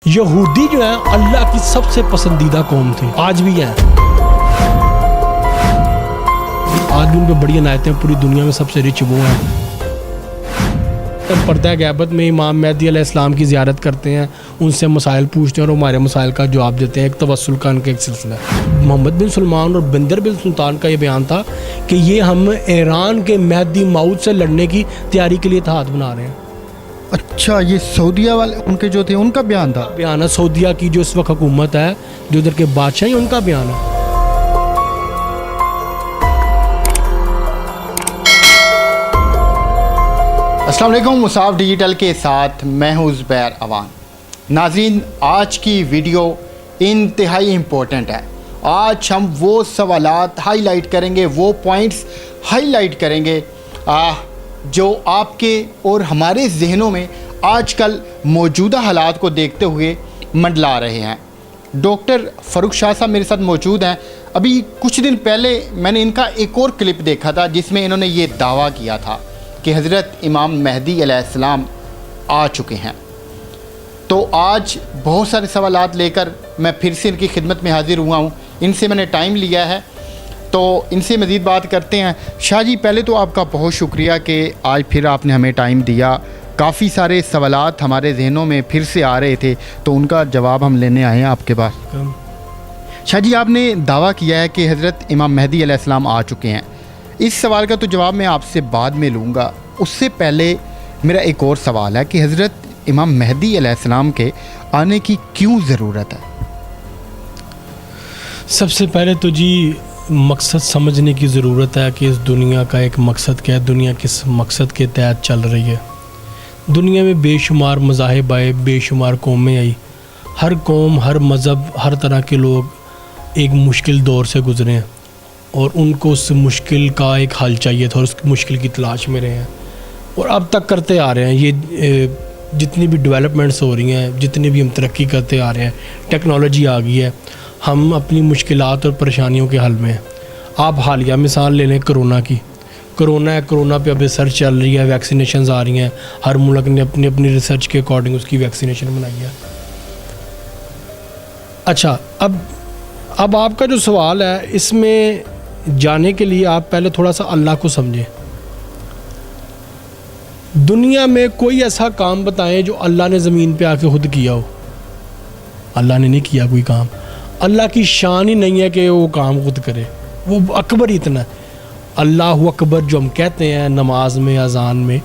यहूदी जो है अल्लाह की सबसे पसंदीदा कौम थी, आज भी है। आज भी उन पर बड़ी अनायतें, पूरी दुनिया में सबसे रिच वो हैं। पर्दा गैबत में इमाम मेहदी अलैहिस्सलाम की ज़ियारत करते हैं, उनसे मसाइल पूछते हैं और हमारे मसाइल का जवाब देते हैं। एक तवस्सुल का उनका एक सिलसिला है। मोहम्मद बिन सलमान और बंदर बिन सुल्तान का ये बयान था कि ये हम ईरान के मेहदी मऊद से लड़ने की तैयारी के लिए इत्तेहाद बना रहे हैं। अच्छा, ये सऊदिया वाले उनके जो थे उनका बयान था? बयान है सऊदिया की जो इस वक्त हुकूमत है, जो उधर के बादशाह हैं, उनका बयान है। अस्सलाम वालेकुम, मुसाफ डिजिटल के साथ मैं हूं ज़ुबैर अवान। नाज़रीन, आज की वीडियो इंतहाई इम्पोर्टेंट है। आज हम वो सवालात हाईलाइट करेंगे, वो पॉइंट्स हाईलाइट करेंगे जो आपके और हमारे जहनों में आजकल मौजूदा हालात को देखते हुए मंडला रहे हैं। डॉक्टर फ़ारूक शाह साहब मेरे साथ मौजूद हैं। अभी कुछ दिन पहले मैंने इनका एक और क्लिप देखा था जिसमें इन्होंने ये दावा किया था कि हज़रत इमाम मेहदी अलैहिस्सलाम आ चुके हैं। तो आज बहुत सारे सवालात लेकर मैं फिर से इनकी खिदमत में हाज़िर हुआ हूँ। इनसे मैंने टाइम लिया है, तो इनसे मज़ीद बात करते हैं। शाह जी, पहले तो आपका बहुत शुक्रिया कि आज फिर आपने हमें टाइम दिया। काफ़ी सारे सवालात हमारे जहनों में फिर से आ रहे थे, तो उनका जवाब हम लेने आए हैं आपके पास। शाह जी, आपने दावा किया है कि हज़रत इमाम मेहदी अलैहिस्सलाम आ चुके हैं। इस सवाल का तो जवाब मैं आपसे बाद में लूँगा। उससे पहले मेरा एक और सवाल है कि हज़रत इमाम मेहदी अलैहिस्सलाम के आने की क्यों ज़रूरत है? सबसे पहले तो जी मकसद समझने की ज़रूरत है कि इस दुनिया का एक मकसद क्या है, दुनिया किस मकसद के तहत चल रही है। दुनिया में बेशुमार मज़ाहिब आए, बेशुमार कौमें आई। हर कौम, हर मज़हब, हर तरह के लोग एक मुश्किल दौर से गुज़रे हैं और उनको उस मुश्किल का एक हल चाहिए था और उस मुश्किल की तलाश में रहे हैं और अब तक करते आ रहे हैं। ये जितनी भी डेवलपमेंट्स हो रही हैं, जितनी भी हम तरक्की करते आ रहे हैं, टेक्नोलॉजी आ गई है, हम अपनी मुश्किलात और परेशानियों के हल में हैं। आप हालिया मिसाल ले लें कोरोना की। कोरोना है, कोरोना पे अब रिसर्च चल रही है, वैक्सीनेशन आ रही हैं। हर मुल्क ने अपनी अपनी रिसर्च के अकॉर्डिंग उसकी वैक्सीनेशन बनाई है। अच्छा, अब आपका जो सवाल है, इसमें जाने के लिए आप पहले थोड़ा सा अल्लाह को समझें। दुनिया में कोई ऐसा काम बताएं जो अल्लाह ने ज़मीन पे आके खुद किया हो। अल्लाह ने नहीं किया कोई काम। अल्लाह की शान ही नहीं है कि वो काम खुद करे, वो अकबर ही इतना है। अल्लाह अकबर जो हम कहते हैं नमाज में, अजान में,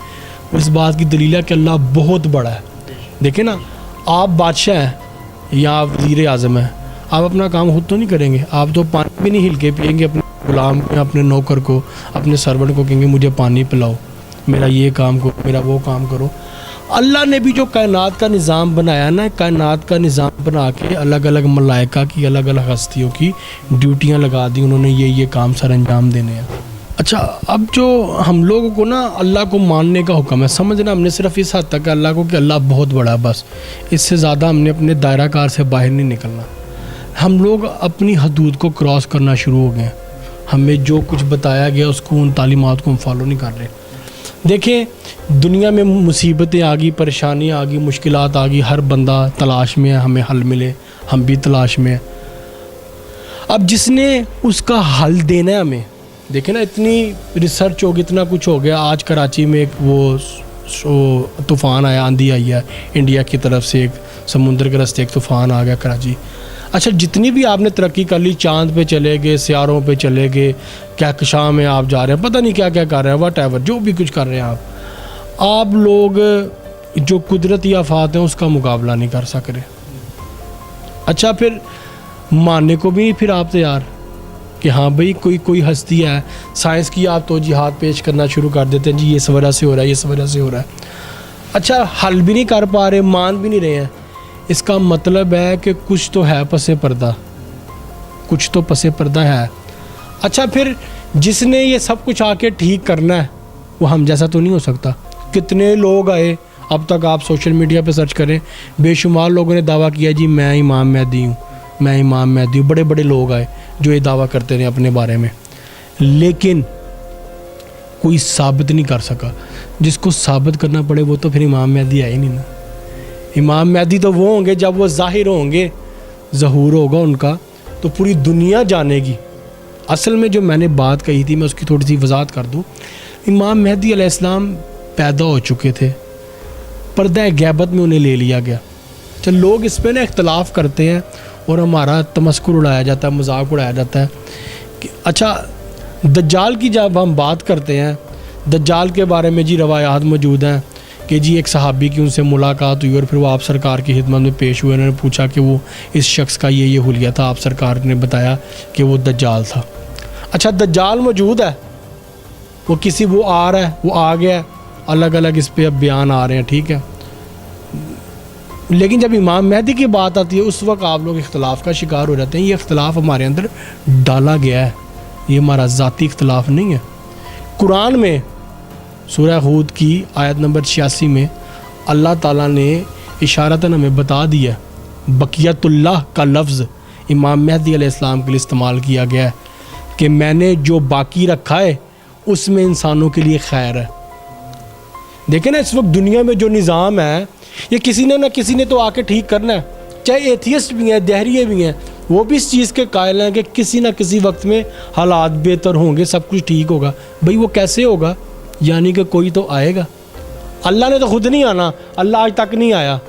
इस बात की दलील है कि अल्लाह बहुत बड़ा है। देखें ना, आप बादशाह हैं या आप वज़ीर आज़म हैं, आप अपना काम खुद तो नहीं करेंगे। आप तो पानी भी नहीं हिल के पिएंगे अपने गुलाम को, अपने नौकर को, अपने सर्वेंट को कहेंगे मुझे पानी पिलाओ, मेरा ये काम करो, मेरा वो काम करो। अल्लाह ने भी जो कायनात का निज़ाम बनाया ना, कायनात का निज़ाम बना के अलग अलग मलाइका की, अलग अलग हस्तियों की ड्यूटियाँ लगा दी। उन्होंने ये काम सर अंजाम देने हैं। अच्छा, अब जो हम लोगों को ना अल्लाह को मानने का हुक्म है, समझना हमने सिर्फ इस हद तक है अल्लाह को कि अल्लाह बहुत बड़ा है, बस। इससे ज़्यादा हमने अपने दायरा कार से बाहर नहीं निकलना। हम लोग अपनी हदूद को क्रॉस करना शुरू हो गए। हमें जो कुछ बताया गया उसको, उन तालीमात को हम फॉलो नहीं कर रहे। देखें, दुनिया में मुसीबतें आ गई, परेशानियाँ आ गई, मुश्किलात आ गई। हर बंदा तलाश में है हमें हल मिले, हम भी तलाश में हैं। अब जिसने उसका हल देना है हमें, देखें ना, इतनी रिसर्च होगी, इतना कुछ हो गया। आज कराची में एक वो तूफ़ान आया, आंधी आई है इंडिया की तरफ से, एक समुंदर के रास्ते एक तूफ़ान आ गया कराची। अच्छा, जितनी भी आपने तरक्की कर ली, चांद पे चले गए, सियारों पे चले गए, कहकशां में आप जा रहे हैं, पता नहीं क्या क्या कर रहे हैं, वट एवर जो भी कुछ कर रहे हैं आप लोग जो कुदरती आफात हैं उसका मुकाबला नहीं कर सक रहे। अच्छा, फिर मानने को भी फिर आप तैयार कि हाँ भाई कोई हस्ती है, साइंस की आप तो जिहाद पेश करना शुरू कर देते हैं, जी ये इस वजह से हो रहा है, ये इस वजह से हो रहा है। अच्छा, हल भी नहीं कर पा रहे, मान भी नहीं रहे हैं। इसका मतलब है कि कुछ तो है पसे पर्दा, कुछ तो पसे पर्दा है। अच्छा, फिर जिसने ये सब कुछ आके ठीक करना है वो हम जैसा तो नहीं हो सकता। कितने लोग आए, अब तक आप सोशल मीडिया पे सर्च करें, बेशुमार लोगों ने दावा किया जी मैं इमाम मेहदी हूँ, मैं इमाम मेहदी हूँ। बड़े बड़े लोग आए जो ये दावा करते रहे अपने बारे में, लेकिन कोई साबित नहीं कर सका। जिसको साबित करना पड़े वो तो फिर इमाम मेहदी है ही नहीं ना। इमाम महदी तो वो होंगे जब वो ज़ाहिर होंगे, ज़हूर होगा उनका, तो पूरी दुनिया जानेगी। असल में जो मैंने बात कही थी मैं उसकी थोड़ी सी वजाहत कर दूँ। इमाम महदी अलैहिस्सलाम पैदा हो चुके थे, पर्दा गैबत में उन्हें ले लिया गया। चल लोग इस पर ना इख्तलाफ करते हैं और हमारा तमस्कुर उड़ाया जाता है, मजाक उड़ाया जाता है कि अच्छा दज्जाल की जब हम बात करते हैं, दज्जाल के बारे में जी रवायात मौजूद हैं कि जी एक सहाबी की उनसे मुलाकात हुई और फिर वो आप सरकार की खिदमत में पेश हुए। उन्होंने पूछा कि वो इस शख्स का ये हुलिया था, आप सरकार ने बताया कि वो दज्जाल था। अच्छा दज्जाल मौजूद है, वो किसी वो आ रहा है, वो आ गया है, अलग अलग इस पे अब बयान आ रहे हैं, ठीक है। लेकिन जब इमाम महदी की बात आती है उस वक्त आप लोग इख्तलाफ का शिकार हो जाते हैं। ये इख्तलाफ हमारे अंदर डाला गया है, ये हमारा ज़ाती इख्तलाफ नहीं है। कुरान में सूरह हूद की आयत नंबर 86 में अल्लाह ताला ने इशारतन हमें बता दिया, बकियतुल्लाह का लफ्ज़ इमाम महदी अलैहिस्सलाम के लिए इस्तेमाल किया गया है कि मैंने जो बाकी रखा है उसमें इंसानों के लिए खैर है। देखें ना इस वक्त दुनिया में जो निज़ाम है ये किसी ने ना किसी ने तो आके ठीक करना है। चाहे एथियस्ट भी हैं, दहरिये भी हैं, वो भी इस चीज़ के कायल हैं कि किसी ना किसी वक्त में हालात बेहतर होंगे, सब कुछ ठीक होगा। भाई वो कैसे होगा? यानी कि कोई तो आएगा। अल्लाह ने तो ख़ुद नहीं आना, अल्लाह आज तक नहीं आया।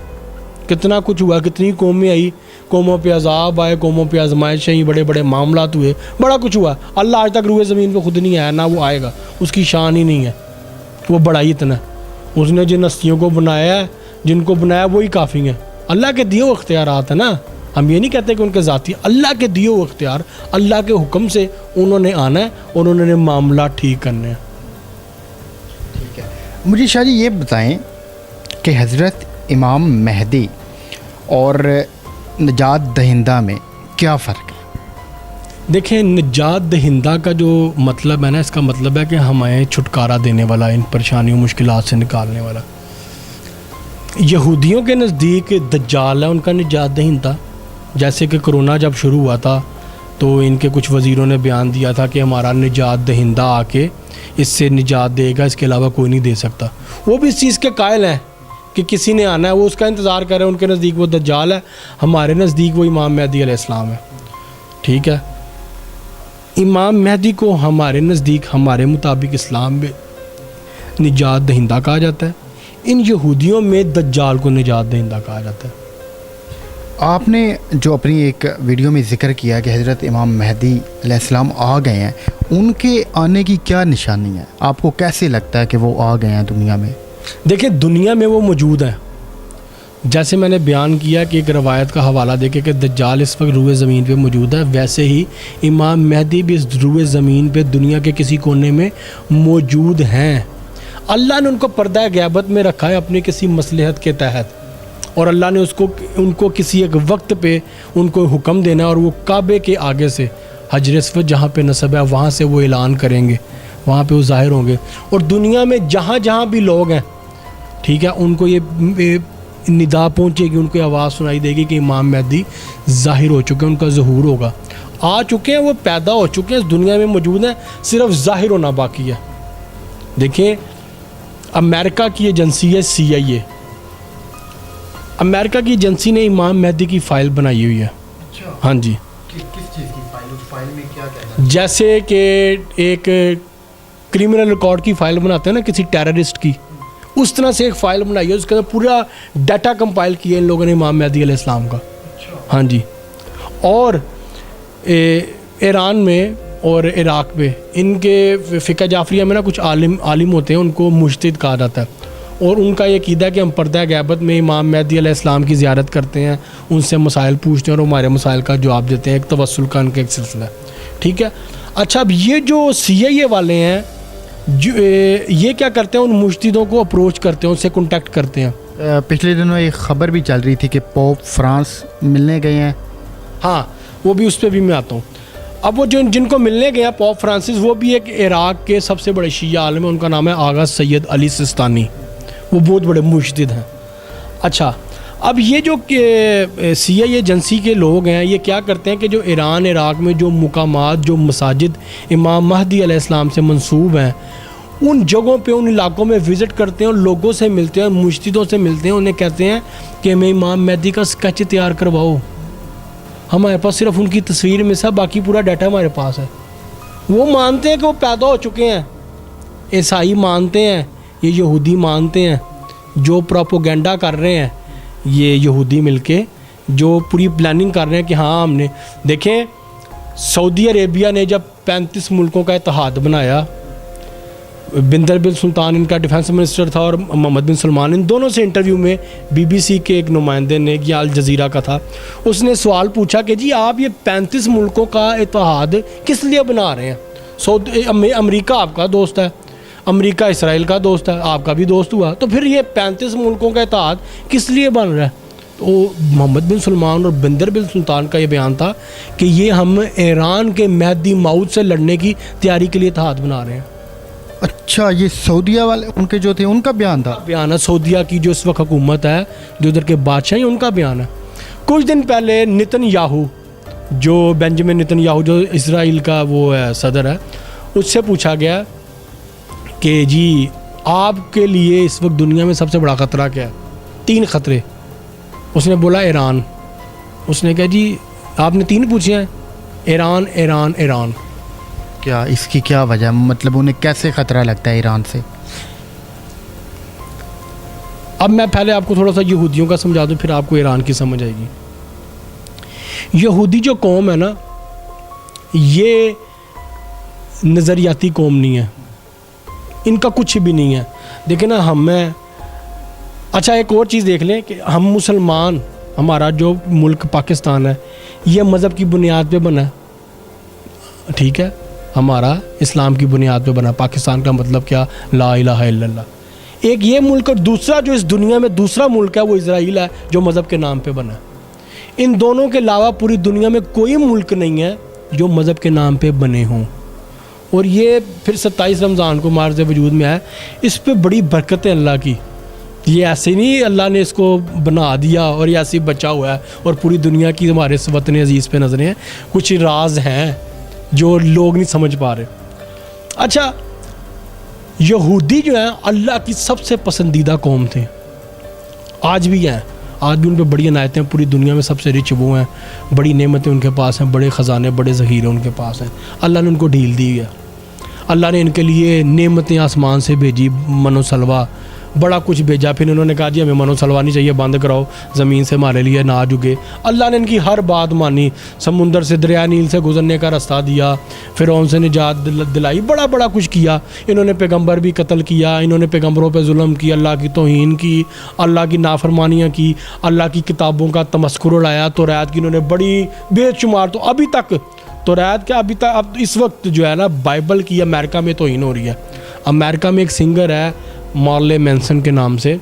कितना कुछ हुआ, कितनी कौमें आई, कौमों पे अजाब आए, कौमों पे आजमाइशें आई, बड़े बड़े मामलात हुए, बड़ा कुछ हुआ। अल्लाह आज तक रूए ज़मीन पे खुद नहीं आया, ना वो आएगा, उसकी शान ही नहीं है। वो बड़ा ही इतना, उसने जिन हस्तियों को बनाया है, जिनको बनाया वही काफ़ी हैं। अल्लाह के दिए हुए इख्तियारात है ना, हम ये नहीं कहते कि उनके ज़ाती, अल्लाह के दिए हुए इख्तियार, अल्लाह के हुक्म से उन्होंने आना है और उन्होंने मामला ठीक करने हैं। ठीक है, मुझे शाह जी ये बताएं कि हज़रत इमाम महदी और निजात दहिंदा में क्या फ़र्क है? देखें, निजात दहिंदा का जो मतलब है ना, इसका मतलब है कि हमें छुटकारा देने वाला, इन परेशानियों मुश्किलात से निकालने वाला। यहूदियों के नज़दीक दज्जाल है उनका निजात दहिंदा। जैसे कि कोरोना जब शुरू हुआ था तो इनके कुछ वज़ीरों ने बयान दिया था कि हमारा निजात दहिंदा आके इससे निजात देगा, इसके अलावा कोई नहीं दे सकता। वो भी इस चीज़ के कायल हैं कि किसी ने आना है, वो उसका इंतज़ार कर रहे हैं। उनके नज़दीक वो दज्जाल है, हमारे नज़दीक वो इमाम महदी अलैहिस्सलाम है। ठीक है, इमाम महदी को हमारे नज़दीक, हमारे मुताबिक इस्लाम में निजात दहिंदा कहा जाता है, इन यहूदियों में दज्जाल को निजात दहिंदा कहा जाता है। आपने जो अपनी एक वीडियो में ज़िक्र किया कि हज़रत इमाम महदी अलैहिस्सलाम आ गए हैं, उनके आने की क्या निशानी है? आपको कैसे लगता है कि वो आ गए हैं दुनिया में? देखिए, दुनिया में वो मौजूद हैं। जैसे मैंने बयान किया कि एक रवायत का हवाला देके कि दज्जाल इस वक्त रूए ज़मीन पे मौजूद है, वैसे ही इमाम महदी भी इस रूए ज़मीन पे दुनिया के किसी कोने में मौजूद हैं। अल्लाह ने उनको पर्दा गैबत में रखा है अपनी किसी मसलहत के तहत, और अल्लाह ने उनको किसी एक वक्त पे उनको हुक्म देना है और वो काबे के आगे से हजर अस्वद जहाँ पे नस्ब है वहाँ से वो ऐलान करेंगे, वहाँ पे वो ज़ाहिर होंगे। और दुनिया में जहाँ जहाँ भी लोग हैं, ठीक है, उनको ये निदा पहुँचेगी, उनको आवाज़ सुनाई देगी कि इमाम महदी ज़ाहिर हो चुके हैं, उनका ज़हूर होगा। आ चुके हैं, वो पैदा हो चुके हैं, इस दुनिया में मौजूद हैं, सिर्फ ज़ाहिर होना बाकी है। देखिए, अमेरिका की एजेंसी है CIA। अमेरिका की एजेंसी ने इमाम महदी की फ़ाइल बनाई हुई है। अच्छा। हाँ जी। किस चीज़ की फ़ाइल? उस फाइल में क्या क्या? जैसे कि एक क्रिमिनल रिकॉर्ड की फ़ाइल बनाते हैं ना किसी टेररिस्ट की, उस तरह से एक फ़ाइल बनाई है, उसके अंदर पूरा डाटा कंपाइल किया इन लोगों ने इमाम महदी अलैहिस्सलाम का। हाँ जी। और ईरान में और इराक़ में इनके फ़िक़्ह जाफ़रिया में ना कुछ आलिम होते हैं, उनको मुज्तहिद कहा जाता है, और उनका ये क़ीदा है कि हम पर्दा गैबत में इमाम महदी अलैहिस्सलाम की ज़ियारत करते हैं, उनसे मसाइल पूछते हैं और हमारे मसाइल का जवाब देते हैं। एक तवस्सुल का उनका एक सिलसिला है। ठीक है। अच्छा, अब ये जो CIA वाले हैं, जो ये क्या करते हैं, उन मुज्तहिदों को अप्रोच करते हैं, उनसे कॉन्टैक्ट करते हैं। पिछले दिनों एक ख़बर भी चल रही थी कि पोप फ्रांस मिलने गए हैं। हाँ, वो भी, उस पर भी मैं आता हूँ। अब वो जिनको मिलने गए हैं पोप फ्रांसिस, वो भी एक इराक़ के सबसे बड़े शिया आलिम है, उनका नाम है आगा सैयद अली सिस्तानी। वो बहुत बड़े मुज्तहिद हैं। अच्छा, अब ये जो CIA एजेंसी के लोग हैं, ये क्या करते हैं कि जो इराक़ में जो मुकामात, जो मसाजिद इमाम महदी अलैहिस्सलाम से मंसूब हैं, उन जगहों पे उन इलाकों में विज़िट करते हैं और लोगों से मिलते हैं, मुश्तिदों से मिलते हैं, उन्हें कहते हैं कि हमें इमाम मेहदी का स्केच तैयार करवाओ। हमारे पास सिर्फ उनकी तस्वीर में सब, बाकी पूरा डाटा हमारे पास है। वो मानते हैं कि वो पैदा हो चुके हैं, ईसाई मानते हैं, ये यहूदी मानते हैं, जो प्रोपोगेंडा कर रहे हैं ये यहूदी मिलके, जो पूरी प्लानिंग कर रहे हैं कि हाँ हमने देखें। सऊदी अरेबिया ने जब 35 मुल्कों का इत्तेहाद बनाया, बिंदर बिन सुल्तान इनका डिफेंस मिनिस्टर था और मोहम्मद बिन सलमान, इन दोनों से इंटरव्यू में बीबीसी के एक नुमाइंदे ने, या अल जजीरा का था, उसने सवाल पूछा कि जी आप ये 35 मुल्कों का इत्तेहाद किस लिए बना रहे हैं? अमेरिका आपका दोस्त है, अमेरिका इसराइल का दोस्त है, आपका भी दोस्त हुआ, तो फिर ये 35 मुल्कों का इत्तेहाद किस लिए बन रहा है? तो मोहम्मद बिन सलमान और बिंदर बिन सुल्तान का ये बयान था कि ये हम ईरान के मेहदी मऊद से लड़ने की तैयारी के लिए इत्तेहाद बना रहे हैं। अच्छा, ये सऊदिया वाले उनके जो थे उनका बयान था? बयान है सऊदिया की जो इस वक्त हुकूमत है, जो उधर के बादशाह हैं, उनका बयान है। कुछ दिन पहले नेतन्याहू, जो बेंजामिन नेतन्याहू जो इसराइल का वो है सदर है, उससे पूछा गया कि जी आपके लिए इस वक्त दुनिया में सबसे बड़ा ख़तरा क्या है? 3 ख़तरे। उसने बोला ईरान। उसने कहा जी आपने 3 पूछे हैं, ईरान ईरान ईरान। क्या इसकी क्या वजह, मतलब उन्हें कैसे ख़तरा लगता है ईरान से? अब मैं पहले आपको थोड़ा सा यहूदियों का समझा दूँ, फिर आपको ईरान की समझ आएगी। यहूदी जो कौम है ना, ये नज़रियाती कौम नहीं है, इनका कुछ भी नहीं है। देखें ना, हमें अच्छा एक और चीज़ देख लें कि हम मुसलमान, हमारा जो मुल्क पाकिस्तान है ये मज़हब की बुनियाद पे बना है, ठीक है, हमारा इस्लाम की बुनियाद पे बना। पाकिस्तान का मतलब क्या? ला इलाहा इल्लल्लाह। एक ये मुल्क, और दूसरा जो इस दुनिया में दूसरा मुल्क है वो इज़राइल है, जो मज़हब के नाम पे बना है। इन दोनों के अलावा पूरी दुनिया में कोई मुल्क नहीं है जो मज़हब के नाम पे बने हों। और ये फिर 27 रमज़ान को मार्ज़ वजूद में आया, इस पे बड़ी बरकत है अल्लाह की। ये ऐसे नहीं अल्लाह ने इसको बना दिया और ये ऐसे ही बचा हुआ है और पूरी दुनिया की हमारे इस वतन अजीज़ पे नज़रें हैं। कुछ राज हैं जो लोग नहीं समझ पा रहे। अच्छा, यहूदी जो हैं अल्लाह की सबसे पसंदीदा कौम थे, आज भी हैं, आज भी उन पर बड़ी इनायतें, पूरी दुनिया में सबसे रिच वो हैं, बड़ी नेमतें उनके पास हैं, बड़े ख़जाने बड़े ज़ख़ीरे उनके पास हैं। अल्लाह ने उनको ढील दी है, अल्लाह ने इनके लिए नेमतें आसमान से भेजी, मनो सलवा बड़ा कुछ भेजा। फिर इन्होंने कहा जी हमें मनो सलवा नहीं चाहिए, बंद कराओ, ज़मीन से हमारे लिए नाज उगे। अल्लाह ने इनकी हर बात मानी, समुंदर से दरिया नील से गुजरने का रास्ता दिया, फिर उनसे निजात दिलाई, बड़ा बड़ा कुछ किया। इन्होंने पैगंबर भी कत्ल किया, इन्होंने पैगंबरों पे जुल्म की, अल्लाह की तौहीन की, अल्लाह की नाफरमानियाँ की, अल्लाह की किताबों का तमस्कुर उड़ाया। तौरात की इन्होंने बड़ी बेशुमार, तो अभी तक तौरात क्या, अभी तक अब इस वक्त जो है ना बाइबल की अमेरिका में तौहीन हो रही है। अमेरिका में एक सिंगर है मार्ले मैनसन के नाम से,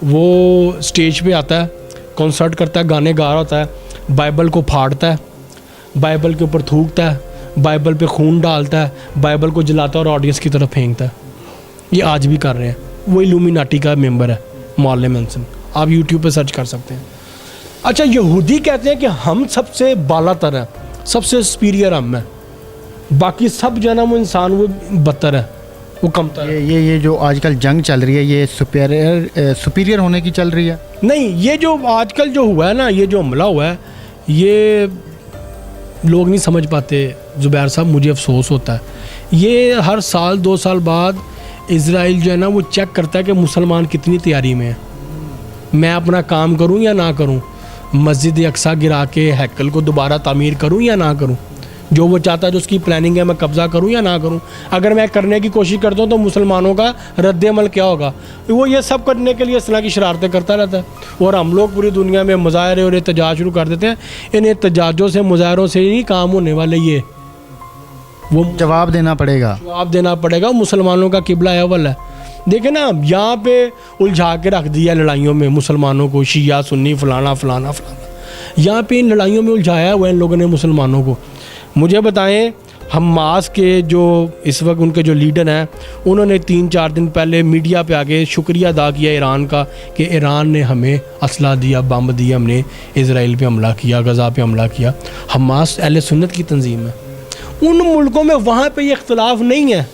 वो स्टेज पे आता है, कॉन्सर्ट करता है, गाने गा रहा होता है, बाइबल को फाड़ता है, बाइबल के ऊपर थूकता है, बाइबल पे खून डालता है, बाइबल को जलाता है और ऑडियंस की तरफ फेंकता है। ये आज भी कर रहे हैं। वो इल्यूमिनाटी का मेंबर है मार्ले मैनसन, आप यूट्यूब पे सर्च कर सकते हैं। अच्छा, यहूदी कहते हैं कि हम सबसे बालातर हैं, सबसे सुपीरियर हम हैं, बाकी सब जो है ना वो इंसान वो बदतर है, वो कमतर है। ये जो आजकल जंग चल रही है, ये सुपीरियर होने की चल रही है? नहीं, ये जो आजकल जो हुआ है ना, ये जो हमला हुआ है, ये लोग नहीं समझ पाते ज़ुबैर साहब, मुझे अफसोस होता है। ये हर साल 2 साल बाद इज़राइल जो है ना वो चेक करता है कि मुसलमान कितनी तैयारी में है, मैं अपना काम करूं या ना करूं, मस्जिद अक्सा गिरा के हैकल को दोबारा तामीर करूं या ना करूं, जो वो चाहता है, जो उसकी प्लानिंग है, मैं कब्ज़ा करूं या ना करूं। अगर मैं करने की कोशिश करता हूं तो मुसलमानों का रद्द अमल क्या होगा? वो ये सब करने के लिए इस तरह की शरारतें करता रहता है, और हम लोग पूरी दुनिया में मुजाहरे और एहतजाज शुरू कर देते हैं। इन एहतजाजों से, मुजाहरों से नहीं काम होने वाले, ये वो जवाब देना पड़ेगा। मुसलमानों का किबला अव्वल है। देखे ना, यहाँ पे उलझा के रख दिया लड़ाइयों में मुसलमानों को, शिया सुन्नी फलाना फलाना फलाना, यहाँ पे इन लड़ाइयों में उलझाया हुआ इन लोगों ने मुसलमानों को। मुझे बताएं, हमास के जो इस वक्त उनके जो लीडर हैं, उन्होंने 3-4 दिन पहले मीडिया पे आके शुक्रिया अदा किया ईरान का कि ईरान ने हमें असला दिया, बम दिया, हमने इज़राइल पे हमला किया, गज़ा पे हमला किया। हमास अहले सुन्नत की तंजीम है। उन मुल्कों में वहाँ पे ये इख्तलाफ नहीं है,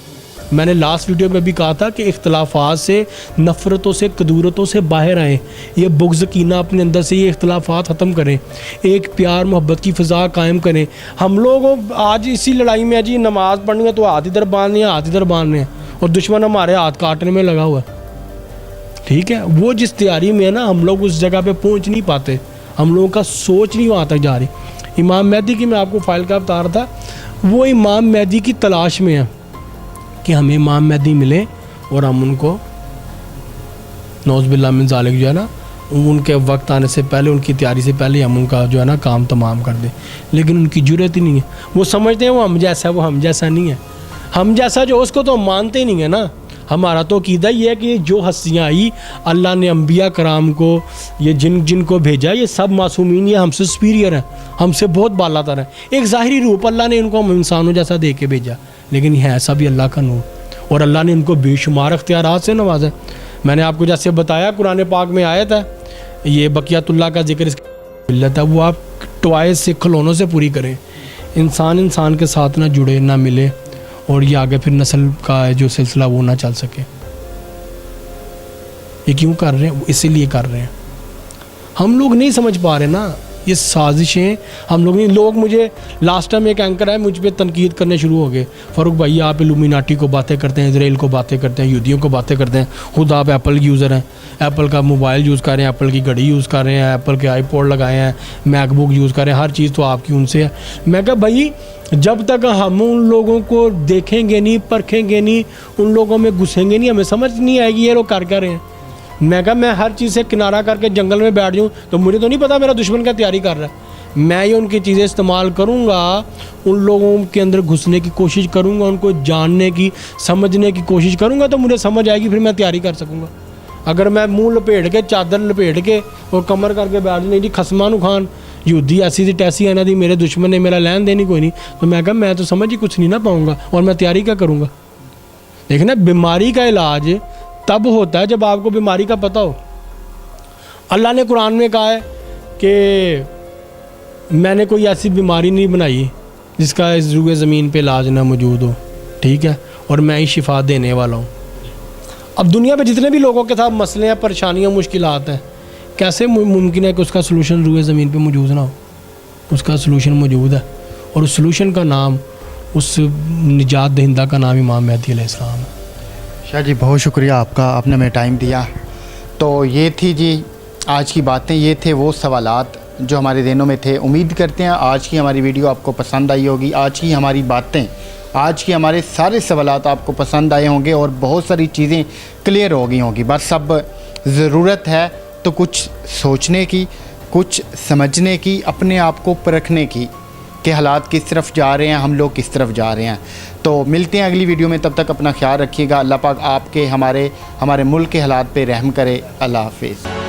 मैंने लास्ट वीडियो में भी कहा था कि इख्तलाफात से, नफ़रतों से, कदूरतों से बाहर आएँ, ये बुग़्ज़ कीना अपने अंदर से ये इख्तलाफात ख़त्म करें, एक प्यार मोहब्बत की फ़िज़ा कायम करें। हम लोग आज इसी लड़ाई में जी नमाज़ पढ़नी है तो हाथ इधर बांधने हैं, हाथ इधर बांधने हैं, और दुश्मन हमारे हाथ काटने में लगा हुआ है। ठीक है, वो जिस तैयारी में है ना, हम लोग उस जगह पे पहुंच नहीं पाते, हम लोगों का सोच नहीं वहाँ तक जा रही। इमाम मेहदी की मैं आपको फ़ाइल का बता रहा था, वो इमाम मेहदी की तलाश में है कि हमें इमाम मेहदी मिले और हम उनको नौज़ुबिल्लाह मिन ज़ालिक जो है ना, उनके वक्त आने से पहले, उनकी तैयारी से पहले हम उनका जो है ना काम तमाम कर दें। लेकिन उनकी जुर्रत ही नहीं है, वो समझते हैं वो हम जैसा है, वो हम जैसा नहीं है। हम जैसा जो उसको तो हम मानते ही नहीं है ना। हमारा तो अक़ीदा ही है कि जो हस्तियाँ आई, अल्लाह ने अम्बिया कराम को, ये जिनको भेजा, ये सब मासूमीन, ये हमसे सुपीरियर हैं, हमसे बहुत बालातर हैं। एक ज़ाहिरी रूप अल्लाह ने इनको हम इंसानों जैसा दे के भेजा, लेकिन है ऐसा भी अल्लाह का नूर, और अल्लाह ने इनको बेशुमार अख्तियारात से नवाजा। मैंने आपको जैसे बताया कुरान पाक में आयत है, ये बकियतुल्लाह का जिक्र मिल्लत है, वो आप टॉयज़ से, खिलौनों से पूरी करें। इंसान के साथ ना जुड़े, ना मिले, और ये आगे फिर नस्ल का जो सिलसिला वो ना चल सके। ये क्यों कर रहे हैं? इसीलिए कर रहे हैं। हम लोग नहीं समझ पा रहे ना, ये साजिशें हम लोग नहीं। लोग मुझे लास्ट टाइम एक एंकर है, मुझ पर तनकीद करने शुरू हो गए, फ़ारूक भाई आप इल्यूमिनाटी को बातें करते हैं, इसराइल को बातें करते हैं, यहूदियों को बातें करते हैं, खुद आप एप्पल की यूज़र हैं, एप्पल का मोबाइल यूज़ कर रहे हैं, एप्पल की घड़ी यूज़ कर रहे हैं, एप्पल के आईपॉड लगाए हैं, मैकबुक यूज़ कर रहे हैं, हर चीज़ तो आपकी उनसे है। मैं कहा भाई, जब तक हम उन लोगों को देखेंगे नहीं, परखेंगे नहीं, उन लोगों में घुसेंगे नहीं, हमें समझ नहीं आएगी ये लोग कर क्या रहे हैं। मैं कहा मैं हर चीज़ से किनारा करके जंगल में बैठ जाऊँ तो मुझे तो नहीं पता मेरा दुश्मन क्या तैयारी कर रहा है। मैं ये उनकी चीज़ें इस्तेमाल करूँगा, उन लोगों के अंदर घुसने की कोशिश करूँगा, उनको जानने की, समझने की कोशिश करूँगा, तो मुझे समझ आएगी, फिर मैं तैयारी कर सकूँगा। अगर मैं मुँह लपेट के, चादर लपेट के और कमर करके बैठ नहीं जी खसमान खान यहूदी ऐसी थी टैसी है ना दी, मेरे दुश्मन ने, मेरा लेन देन ही कोई नहीं, तो मैं कहा मैं तो समझ ही कुछ नहीं ना पाऊँगा, और मैं तैयारी क्या करूँगा। देखना ना, बीमारी का इलाज तब होता है जब आपको बीमारी का पता हो। अल्लाह ने कुरान में कहा है कि मैंने कोई ऐसी बीमारी नहीं बनाई जिसका इस रुए ज़मीन पे इलाज ना मौजूद हो, ठीक है, और मैं ही शिफा देने वाला हूँ। अब दुनिया में जितने भी लोगों के साथ मसले हैं, परेशानियाँ, मुश्किलात हैं, कैसे मुमकिन है कि उसका सलूशन रुए ज़मीन पे मौजूद ना हो? उसका सलूशन मौजूद है, और उस सलूशन का नाम, उस निजात दहिंदा का नाम इमाम मेहदी अलैहिस्सलाम है। शाह जी बहुत शुक्रिया आपका, आपने हमें टाइम दिया। तो ये थी जी आज की बातें, ये थे वो सवालात जो हमारे ज़हनों में थे। उम्मीद करते हैं आज की हमारी वीडियो आपको पसंद आई होगी, आज की हमारी बातें, आज की हमारे सारे सवालात आपको पसंद आए होंगे और बहुत सारी चीज़ें क्लियर हो गई होंगी। बस अब ज़रूरत है तो कुछ सोचने की, कुछ समझने की, अपने आप को परखने की कि हालात किस तरफ जा रहे हैं, हम लोग किस तरफ जा रहे हैं। तो मिलते हैं अगली वीडियो में, तब तक अपना ख्याल रखिएगा। अल्लाह पाक आपके, हमारे मुल्क के हालात पे रहम करे। अल्लाह हाफ़िज़।